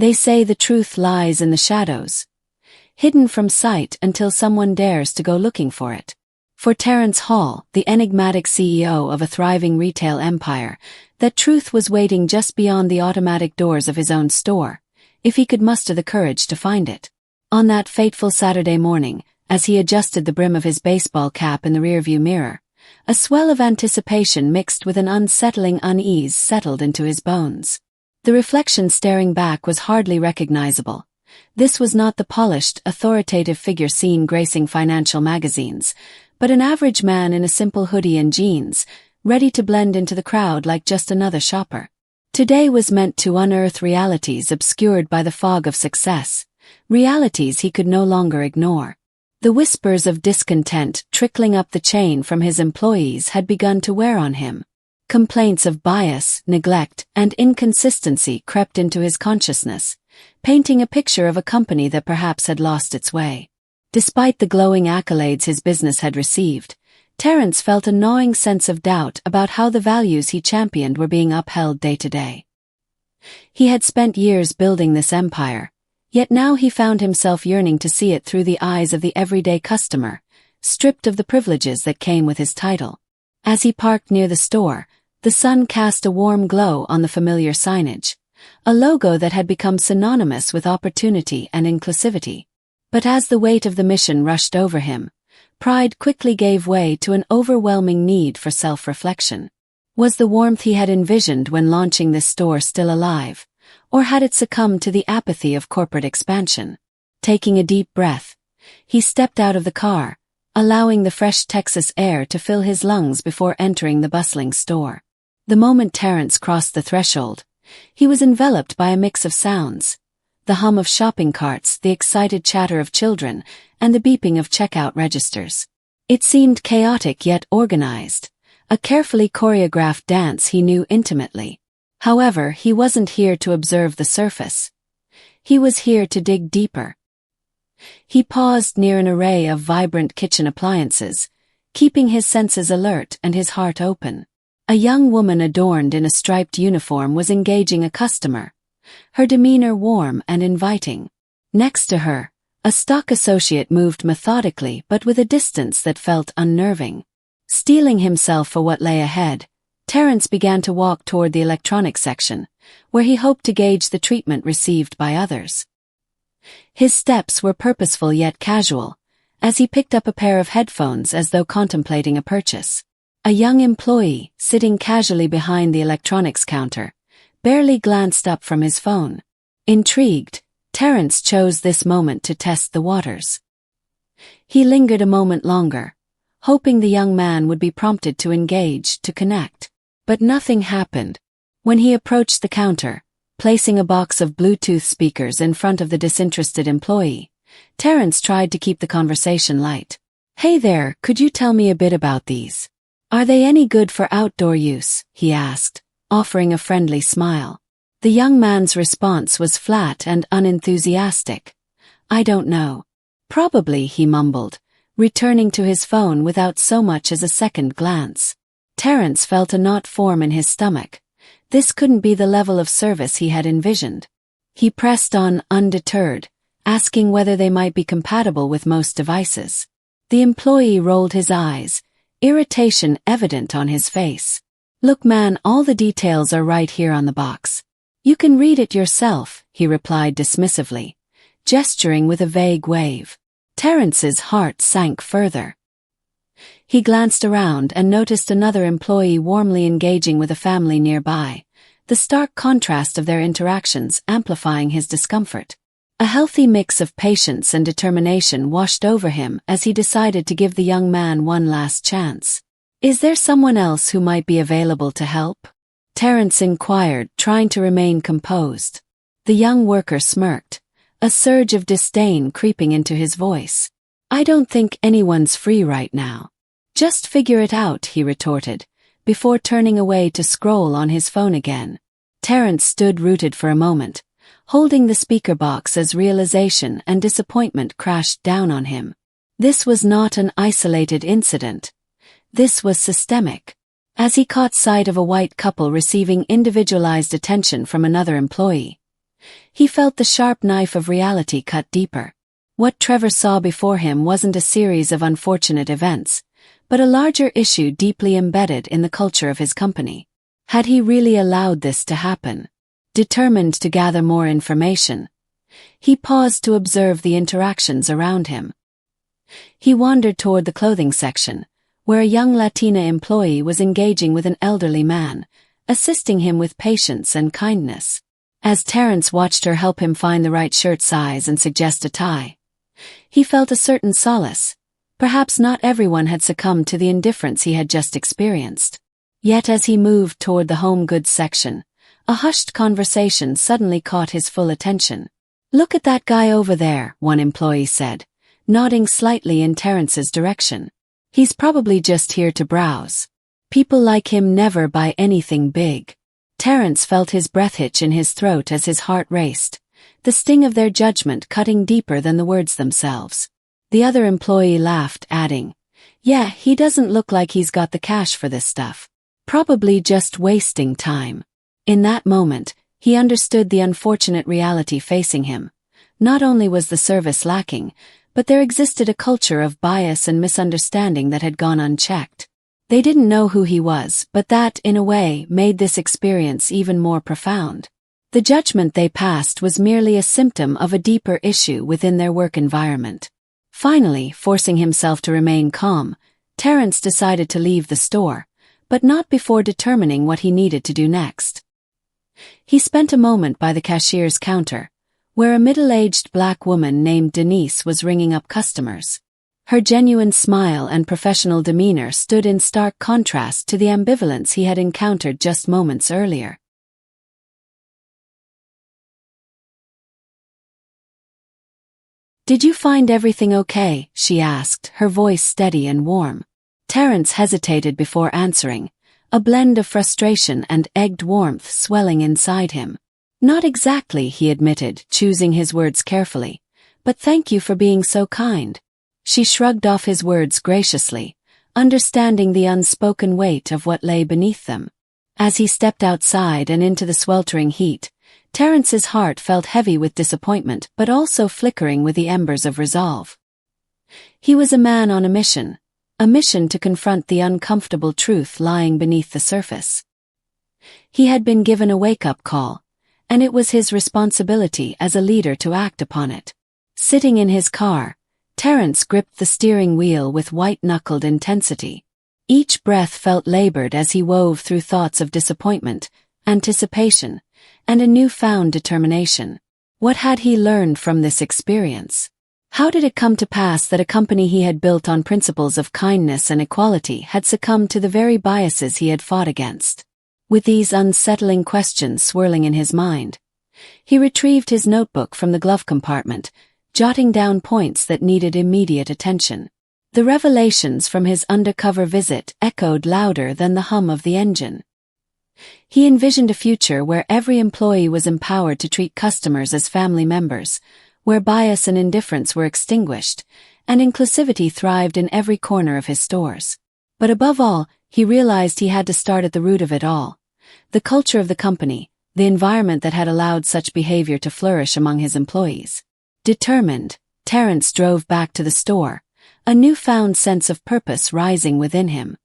They say the truth lies in the shadows, hidden from sight until someone dares to go looking for it. For Terence Hall, the enigmatic CEO of a thriving retail empire, that truth was waiting just beyond the automatic doors of his own store, if he could muster the courage to find it. On that fateful Saturday morning, as he adjusted the brim of his baseball cap in the rearview mirror, a swell of anticipation mixed with an unsettling unease settled into his bones. The reflection staring back was hardly recognizable. This was not the polished, authoritative figure seen gracing financial magazines, but an average man in a simple hoodie and jeans, ready to blend into the crowd like just another shopper. Today was meant to unearth realities obscured by the fog of success, realities he could no longer ignore. The whispers of discontent trickling up the chain from his employees had begun to wear on him. Complaints of bias, neglect, and inconsistency crept into his consciousness, painting a picture of a company that perhaps had lost its way. Despite the glowing accolades his business had received, Terence felt a gnawing sense of doubt about how the values he championed were being upheld day to day. He had spent years building this empire, yet now he found himself yearning to see it through the eyes of the everyday customer, stripped of the privileges that came with his title. As he parked near the store, the sun cast a warm glow on the familiar signage, a logo that had become synonymous with opportunity and inclusivity. But as the weight of the mission rushed over him, pride quickly gave way to an overwhelming need for self-reflection. Was the warmth he had envisioned when launching this store still alive, or had it succumbed to the apathy of corporate expansion? Taking a deep breath, he stepped out of the car, allowing the fresh Texas air to fill his lungs before entering the bustling store. The moment Terence crossed the threshold, he was enveloped by a mix of sounds. The hum of shopping carts, the excited chatter of children, and the beeping of checkout registers. It seemed chaotic yet organized, a carefully choreographed dance he knew intimately. However, he wasn't here to observe the surface. He was here to dig deeper. He paused near an array of vibrant kitchen appliances, keeping his senses alert and his heart open. A young woman adorned in a striped uniform was engaging a customer, her demeanor warm and inviting. Next to her, a stock associate moved methodically but with a distance that felt unnerving. Steeling himself for what lay ahead, Terence began to walk toward the electronics section, where he hoped to gauge the treatment received by others. His steps were purposeful yet casual, as he picked up a pair of headphones as though contemplating a purchase. A young employee, sitting casually behind the electronics counter, barely glanced up from his phone. Intrigued, Terence chose this moment to test the waters. He lingered a moment longer, hoping the young man would be prompted to engage, to connect. But nothing happened. When he approached the counter, placing a box of Bluetooth speakers in front of the disinterested employee, Terence tried to keep the conversation light. "Hey there, could you tell me a bit about these? Are they any good for outdoor use?" he asked, offering a friendly smile. The young man's response was flat and unenthusiastic. "I don't know. Probably," he mumbled, returning to his phone without so much as a second glance. Terence felt a knot form in his stomach. This couldn't be the level of service he had envisioned. He pressed on, undeterred, asking whether they might be compatible with most devices. The employee rolled his eyes, irritation evident on his face. "Look man, all the details are right here on the box. You can read it yourself," he replied dismissively, gesturing with a vague wave. Terence's heart sank further. He glanced around and noticed another employee warmly engaging with a family nearby, the stark contrast of their interactions amplifying his discomfort. A healthy mix of patience and determination washed over him as he decided to give the young man one last chance. "Is there someone else who might be available to help?" Terence inquired, trying to remain composed. The young worker smirked, a surge of disdain creeping into his voice. "I don't think anyone's free right now." "Just figure it out," he retorted, before turning away to scroll on his phone again. Terence stood rooted for a moment, holding the speaker box as realization and disappointment crashed down on him. This was not an isolated incident. This was systemic. As he caught sight of a white couple receiving individualized attention from another employee, He felt the sharp knife of reality cut deeper. What Trevor saw before him wasn't a series of unfortunate events, but a larger issue deeply embedded in the culture of his company. Had he really allowed this to happen? Determined to gather more information, he paused to observe the interactions around him. He wandered toward the clothing section, where a young Latina employee was engaging with an elderly man, assisting him with patience and kindness. As Terence watched her help him find the right shirt size and suggest a tie, he felt a certain solace. Perhaps not everyone had succumbed to the indifference he had just experienced. Yet as he moved toward the home goods section, a hushed conversation suddenly caught his full attention. "Look at that guy over there," one employee said, nodding slightly in Terence's direction. "He's probably just here to browse. People like him never buy anything big." Terence felt his breath hitch in his throat as his heart raced, the sting of their judgment cutting deeper than the words themselves. The other employee laughed, adding, "Yeah, he doesn't look like he's got the cash for this stuff. Probably just wasting time." In that moment, he understood the unfortunate reality facing him. Not only was the service lacking, but there existed a culture of bias and misunderstanding that had gone unchecked. They didn't know who he was, but that, in a way, made this experience even more profound. The judgment they passed was merely a symptom of a deeper issue within their work environment. Finally, forcing himself to remain calm, Terence decided to leave the store, but not before determining what he needed to do next. He spent a moment by the cashier's counter, where a middle-aged black woman named Denise was ringing up customers. Her genuine smile and professional demeanor stood in stark contrast to the ambivalence he had encountered just moments earlier. "Did you find everything okay?" she asked, her voice steady and warm. Terence hesitated before answering, a blend of frustration and egged warmth swelling inside him. "Not exactly," he admitted, choosing his words carefully, "but thank you for being so kind." She shrugged off his words graciously, understanding the unspoken weight of what lay beneath them. As he stepped outside and into the sweltering heat, Terence's heart felt heavy with disappointment but also flickering with the embers of resolve. He was a man on a mission to confront the uncomfortable truth lying beneath the surface. He had been given a wake-up call, and it was his responsibility as a leader to act upon it. Sitting in his car, Terence gripped the steering wheel with white-knuckled intensity. Each breath felt labored as he wove through thoughts of disappointment, anticipation, and a newfound determination. What had he learned from this experience? How did it come to pass that a company he had built on principles of kindness and equality had succumbed to the very biases he had fought against? With these unsettling questions swirling in his mind, he retrieved his notebook from the glove compartment, jotting down points that needed immediate attention. The revelations from his undercover visit echoed louder than the hum of the engine. He envisioned a future where every employee was empowered to treat customers as family members, where bias and indifference were extinguished, and inclusivity thrived in every corner of his stores. But above all, he realized he had to start at the root of it all. The culture of the company, the environment that had allowed such behavior to flourish among his employees. Determined, Terence drove back to the store, a newfound sense of purpose rising within him.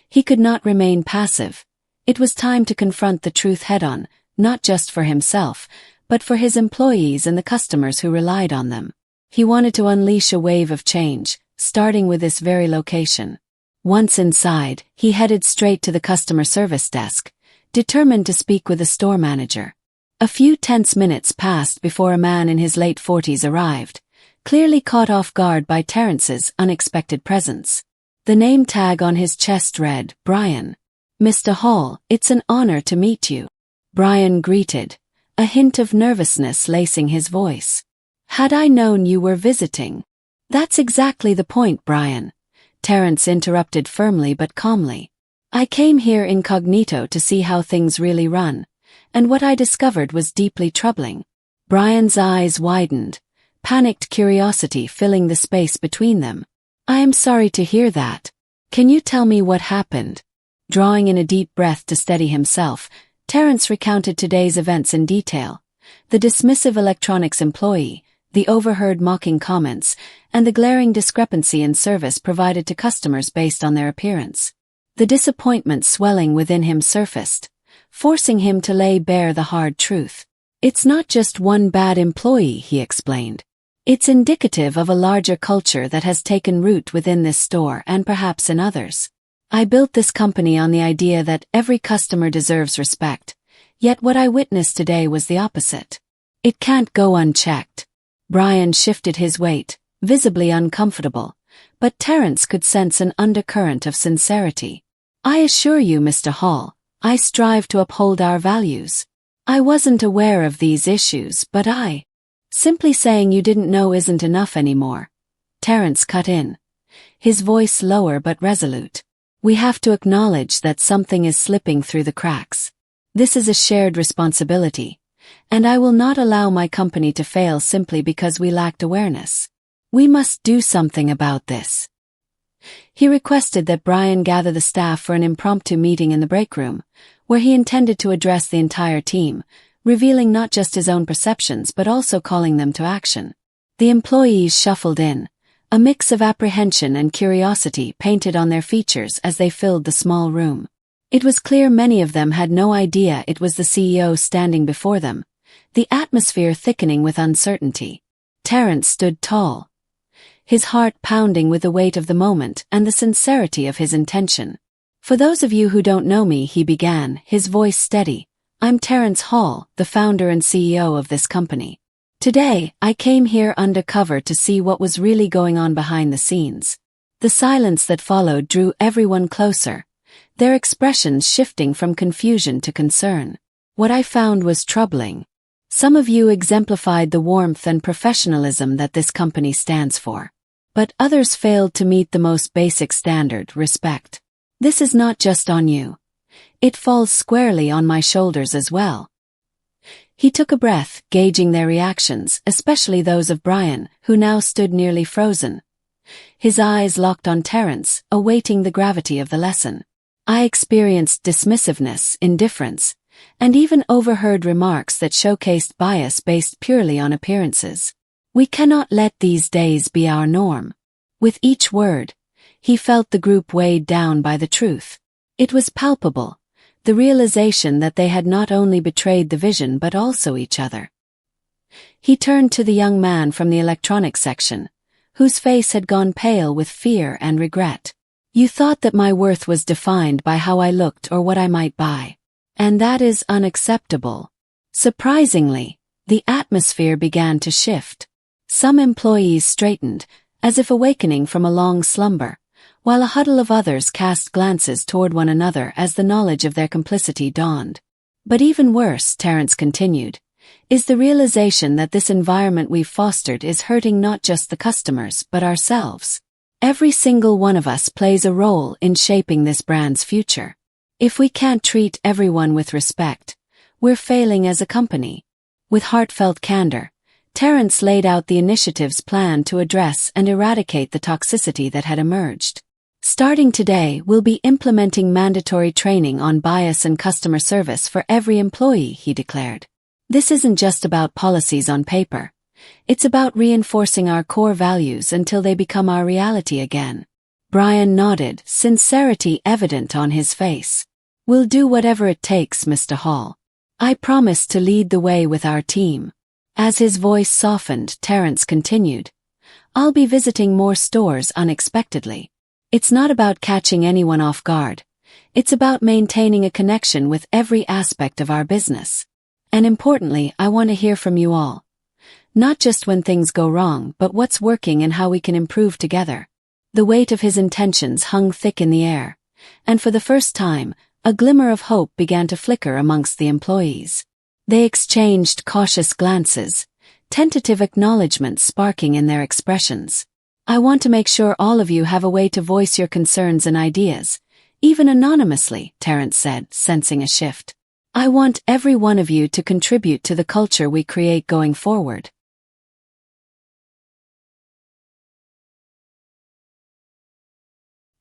He could not remain passive. It was time to confront the truth head-on, not just for himself, but for his employees and the customers who relied on them. He wanted to unleash a wave of change, starting with this very location. Once inside, he headed straight to the customer service desk, determined to speak with the store manager. A few tense minutes passed before a man in his late 40s arrived, clearly caught off guard by Terence's unexpected presence. The name tag on his chest read, "Brian." "Mr. Hall, it's an honor to meet you," Brian greeted, a hint of nervousness lacing his voice. "Had I known you were visiting." "That's exactly the point, Brian," Terence interrupted firmly but calmly. "I came here incognito to see how things really run, and what I discovered was deeply troubling." Brian's eyes widened, panicked curiosity filling the space between them. "I am sorry to hear that. Can you tell me what happened?" Drawing in a deep breath to steady himself, Terence recounted today's events in detail, The dismissive electronics employee, the overheard mocking comments, and the glaring discrepancy in service provided to customers based on their appearance. The disappointment swelling within him surfaced, forcing him to lay bare the hard truth. It's not just one bad employee, he explained. It's indicative of a larger culture that has taken root within this store and perhaps in others. I built this company on the idea that every customer deserves respect, yet what I witnessed today was the opposite. It can't go unchecked. Brian shifted his weight, visibly uncomfortable, but Terence could sense an undercurrent of sincerity. I assure you, Mr. Hall, I strive to uphold our values. I wasn't aware of these issues, but simply saying you didn't know isn't enough anymore. Terence cut in, his voice lower but resolute. We have to acknowledge that something is slipping through the cracks. This is a shared responsibility, and I will not allow my company to fail simply because we lacked awareness. We must do something about this. He requested that Brian gather the staff for an impromptu meeting in the break room, where he intended to address the entire team, revealing not just his own perceptions but also calling them to action. The employees shuffled in, a mix of apprehension and curiosity painted on their features as they filled the small room. It was clear many of them had no idea it was the CEO standing before them, the atmosphere thickening with uncertainty. Terence stood tall, his heart pounding with the weight of the moment and the sincerity of his intention. For those of you who don't know me, he began, his voice steady, I'm Terence Hall, the founder and CEO of this company. Today, I came here undercover to see what was really going on behind the scenes. The silence that followed drew everyone closer, their expressions shifting from confusion to concern. What I found was troubling. Some of you exemplified the warmth and professionalism that this company stands for. But others failed to meet the most basic standard, respect. This is not just on you. It falls squarely on my shoulders as well. He took a breath, gauging their reactions, especially those of Brian, who now stood nearly frozen. His eyes locked on Terence, awaiting the gravity of the lesson. I experienced dismissiveness, indifference, and even overheard remarks that showcased bias based purely on appearances. We cannot let these days be our norm. With each word, he felt the group weighed down by the truth. It was palpable, the realization that they had not only betrayed the vision but also each other. He turned to the young man from the electronics section, whose face had gone pale with fear and regret. You thought that my worth was defined by how I looked or what I might buy. And that is unacceptable. Surprisingly, the atmosphere began to shift. Some employees straightened, as if awakening from a long slumber, while a huddle of others cast glances toward one another as the knowledge of their complicity dawned. But even worse, Terence continued, is the realization that this environment we've fostered is hurting not just the customers but ourselves. Every single one of us plays a role in shaping this brand's future. If we can't treat everyone with respect, we're failing as a company. With heartfelt candor, Terence laid out the initiatives planned to address and eradicate the toxicity that had emerged. Starting today, we'll be implementing mandatory training on bias and customer service for every employee, he declared. This isn't just about policies on paper. It's about reinforcing our core values until they become our reality again. Brian nodded, sincerity evident on his face. We'll do whatever it takes, Mr. Hall. I promise to lead the way with our team. As his voice softened, Terence continued, I'll be visiting more stores unexpectedly. It's not about catching anyone off guard. It's about maintaining a connection with every aspect of our business. And importantly, I want to hear from you all. Not just when things go wrong, but what's working and how we can improve together. The weight of his intentions hung thick in the air, and for the first time, a glimmer of hope began to flicker amongst the employees. They exchanged cautious glances, tentative acknowledgments sparking in their expressions. I want to make sure all of you have a way to voice your concerns and ideas, even anonymously, Terence said, sensing a shift. I want every one of you to contribute to the culture we create going forward.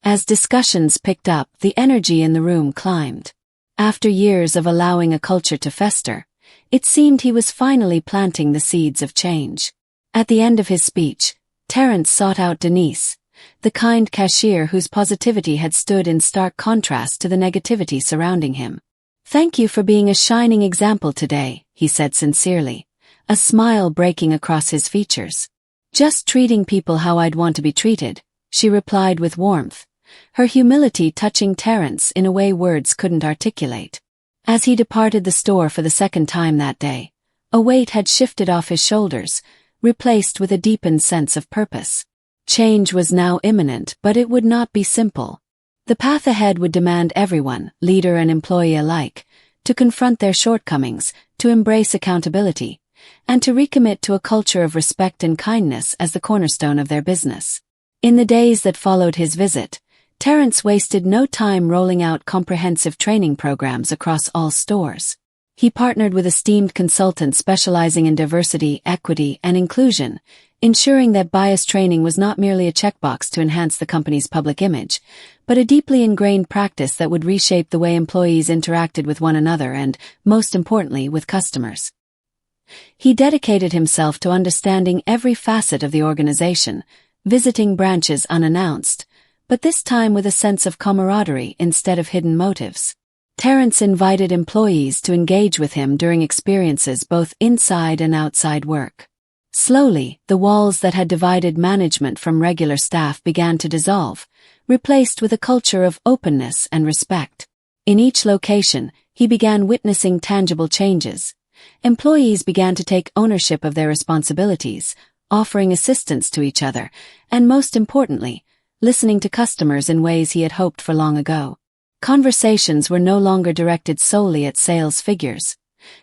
As discussions picked up, the energy in the room climbed. After years of allowing a culture to fester, It seemed he was finally planting the seeds of change. At the end of his speech, Terence sought out Denise, the kind cashier whose positivity had stood in stark contrast to the negativity surrounding him. "Thank you for being a shining example today," he said sincerely, a smile breaking across his features. "Just treating people how I'd want to be treated," she replied with warmth, her humility touching Terence in a way words couldn't articulate. As he departed the store for the second time that day, a weight had shifted off his shoulders, replaced with a deepened sense of purpose. Change was now imminent, but it would not be simple. The path ahead would demand everyone, leader and employee alike, to confront their shortcomings, to embrace accountability, and to recommit to a culture of respect and kindness as the cornerstone of their business. In the days that followed his visit, Terence wasted no time rolling out comprehensive training programs across all stores. He partnered with esteemed consultants specializing in diversity, equity, and inclusion, ensuring that bias training was not merely a checkbox to enhance the company's public image, but a deeply ingrained practice that would reshape the way employees interacted with one another and, most importantly, with customers. He dedicated himself to understanding every facet of the organization, visiting branches unannounced, but this time with a sense of camaraderie instead of hidden motives. Terence invited employees to engage with him during experiences both inside and outside work. Slowly, the walls that had divided management from regular staff began to dissolve, replaced with a culture of openness and respect. In each location, he began witnessing tangible changes. Employees began to take ownership of their responsibilities, offering assistance to each other, and most importantly, listening to customers in ways he had hoped for long ago. Conversations were no longer directed solely at sales figures.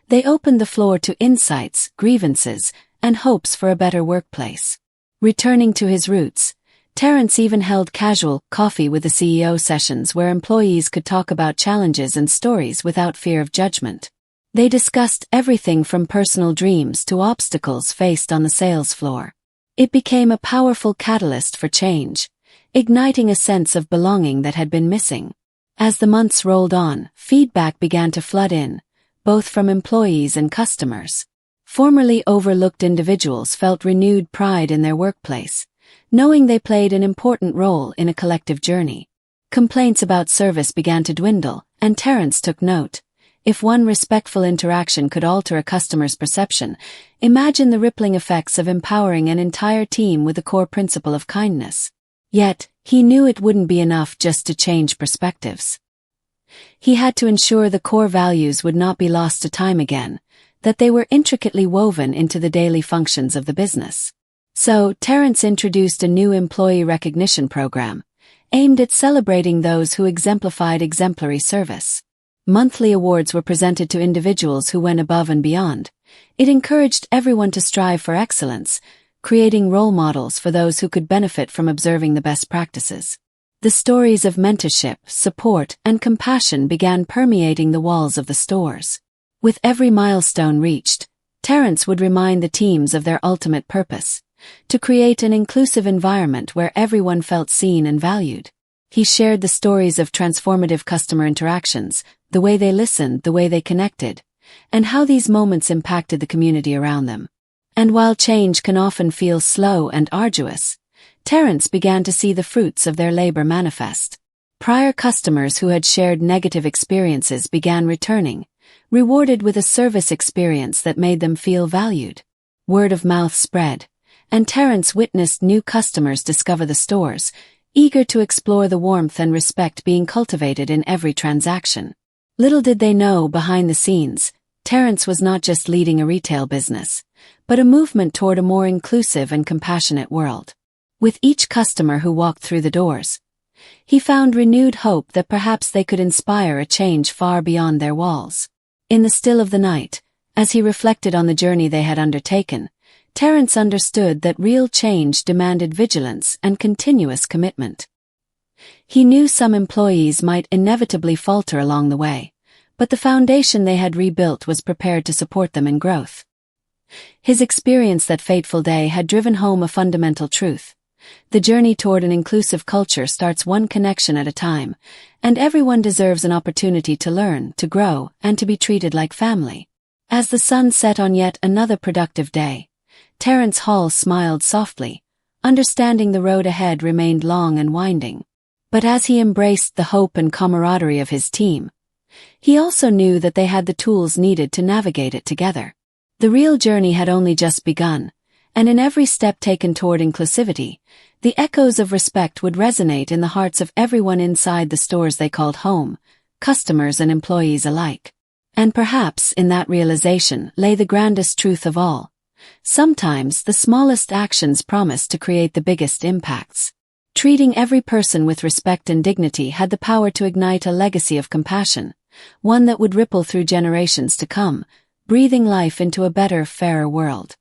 They opened the floor to insights, grievances, and hopes for a better workplace. Returning to his roots, Terence even held casual coffee with the CEO sessions where employees could talk about challenges and stories without fear of judgment. They discussed everything from personal dreams to obstacles faced on the sales floor. It became a powerful catalyst for change, igniting a sense of belonging that had been missing. As the months rolled on, feedback began to flood in, both from employees and customers. Formerly overlooked individuals felt renewed pride in their workplace, knowing they played an important role in a collective journey. Complaints about service began to dwindle, and Terence took note. If one respectful interaction could alter a customer's perception, imagine the rippling effects of empowering an entire team with the core principle of kindness. Yet, he knew it wouldn't be enough just to change perspectives. He had to ensure the core values would not be lost to time again, that they were intricately woven into the daily functions of the business. So, Terence introduced a new employee recognition program, aimed at celebrating those who exemplified exemplary service. Monthly awards were presented to individuals who went above and beyond. It encouraged everyone to strive for excellence, creating role models for those who could benefit from observing the best practices. The stories of mentorship, support, and compassion began permeating the walls of the stores. With every milestone reached, Terence would remind the teams of their ultimate purpose, to create an inclusive environment where everyone felt seen and valued. He shared the stories of transformative customer interactions, the way they listened, the way they connected, and how these moments impacted the community around them. And while change can often feel slow and arduous, Terence began to see the fruits of their labor manifest. Prior customers who had shared negative experiences began returning, rewarded with a service experience that made them feel valued. Word of mouth spread, and Terence witnessed new customers discover the stores, eager to explore the warmth and respect being cultivated in every transaction. Little did they know, behind the scenes, Terence was not just leading a retail business, but a movement toward a more inclusive and compassionate world. With each customer who walked through the doors, he found renewed hope that perhaps they could inspire a change far beyond their walls. In the still of the night, as he reflected on the journey they had undertaken, Terence understood that real change demanded vigilance and continuous commitment. He knew some employees might inevitably falter along the way, but the foundation they had rebuilt was prepared to support them in growth. His experience that fateful day had driven home a fundamental truth. The journey toward an inclusive culture starts one connection at a time, and everyone deserves an opportunity to learn, to grow, and to be treated like family. As the sun set on yet another productive day, Terence Hall smiled softly, understanding the road ahead remained long and winding. But as he embraced the hope and camaraderie of his team, he also knew that they had the tools needed to navigate it together. The real journey had only just begun, and in every step taken toward inclusivity, the echoes of respect would resonate in the hearts of everyone inside the stores they called home, customers and employees alike. And perhaps in that realization lay the grandest truth of all. Sometimes the smallest actions promise to create the biggest impacts. Treating every person with respect and dignity had the power to ignite a legacy of compassion, one that would ripple through generations to come, breathing life into a better, fairer world.